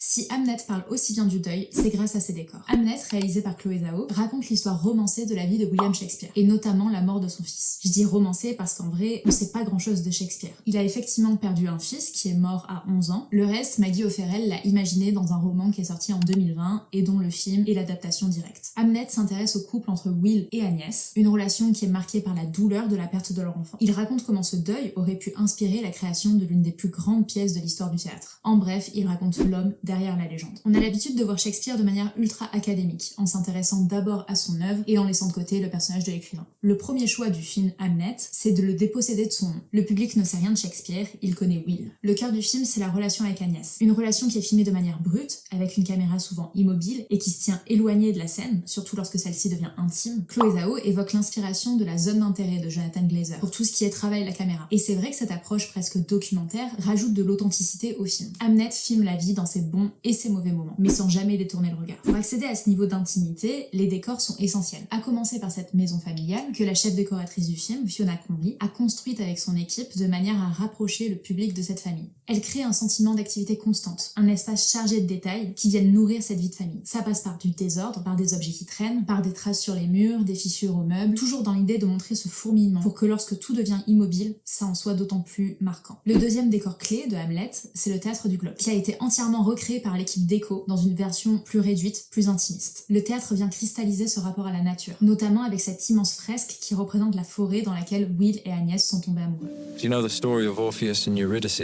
Si Hamnet parle aussi bien du deuil, c'est grâce à ses décors. Hamnet, réalisé par Chloé Zhao, raconte l'histoire romancée de la vie de William Shakespeare, et notamment la mort de son fils. Je dis romancée parce qu'en vrai, on sait pas grand chose de Shakespeare. Il a effectivement perdu un fils qui est mort à 11 ans. Le reste, Maggie O'Farrell l'a imaginé dans un roman qui est sorti en 2020 et dont le film est l'adaptation directe. Hamnet s'intéresse au couple entre Will et Agnès, une relation qui est marquée par la douleur de la perte de leur enfant. Il raconte comment ce deuil aurait pu inspirer la création de l'une des plus grandes pièces de l'histoire du théâtre. En bref, il raconte l'homme derrière la légende. On a l'habitude de voir Shakespeare de manière ultra académique, en s'intéressant d'abord à son œuvre et en laissant de côté le personnage de l'écrivain. Le premier choix du film Hamnet, c'est de le déposséder de son nom. Le public ne sait rien de Shakespeare, il connaît Will. Le cœur du film, c'est la relation avec Agnès. Une relation qui est filmée de manière brute, avec une caméra souvent immobile et qui se tient éloignée de la scène, surtout lorsque celle-ci devient intime. Chloé Zhao évoque l'inspiration de la zone d'intérêt de Jonathan Glazer pour tout ce qui est travail de la caméra. Et c'est vrai que cette approche presque documentaire rajoute de l'authenticité au film. Hamnet filme la vie dans ses bons et ses mauvais moments, mais sans jamais détourner le regard. Pour accéder à ce niveau d'intimité, les décors sont essentiels. À commencer par cette maison familiale que la chef décoratrice du film, Fiona Conley, a construite avec son équipe de manière à rapprocher le public de cette famille. Elle crée un sentiment d'activité constante, un espace chargé de détails qui viennent nourrir cette vie de famille. Ça passe par du désordre, par des objets qui traînent, par des traces sur les murs, des fissures aux meubles, toujours dans l'idée de montrer ce fourmillement pour que lorsque tout devient immobile, ça en soit d'autant plus marquant. Le deuxième décor clé de Hamlet, c'est le théâtre du Globe, qui a été entièrement recréé par l'équipe déco dans une version plus réduite, plus intimiste. Le théâtre vient cristalliser ce rapport à la nature, notamment avec cette immense fresque qui représente la forêt dans laquelle Will et Agnès sont tombés amoureux. Do you know the story of Orpheus and Eurydice?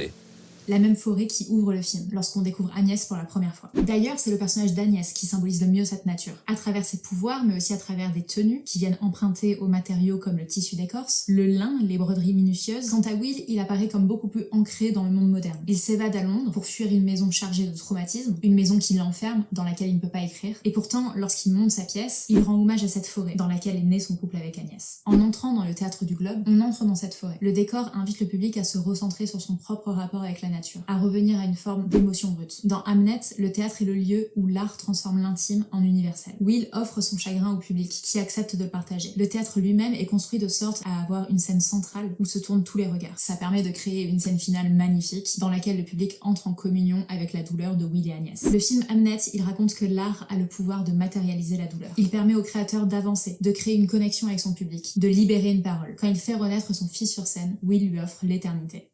La même forêt qui ouvre le film, lorsqu'on découvre Agnès pour la première fois. D'ailleurs, c'est le personnage d'Agnès qui symbolise le mieux cette nature, à travers ses pouvoirs, mais aussi à travers des tenues qui viennent emprunter aux matériaux comme le tissu d'écorce, le lin, les broderies minutieuses. Quant à Will, il apparaît comme beaucoup plus ancré dans le monde moderne. Il s'évade à Londres pour fuir une maison chargée de traumatisme, une maison qui l'enferme, dans laquelle il ne peut pas écrire. Et pourtant, lorsqu'il monte sa pièce, il rend hommage à cette forêt, dans laquelle est né son couple avec Agnès. En entrant dans le théâtre du Globe, on entre dans cette forêt. Le décor invite le public à se recentrer sur son propre rapport avec la nature, à revenir à une forme d'émotion brute. Dans Hamnet, le théâtre est le lieu où l'art transforme l'intime en universel. Will offre son chagrin au public, qui accepte de le partager. Le théâtre lui-même est construit de sorte à avoir une scène centrale où se tournent tous les regards. Ça permet de créer une scène finale magnifique, dans laquelle le public entre en communion avec la douleur de Will et Agnès. Le film Hamnet, il raconte que l'art a le pouvoir de matérialiser la douleur. Il permet au créateur d'avancer, de créer une connexion avec son public, de libérer une parole. Quand il fait renaître son fils sur scène, Will lui offre l'éternité.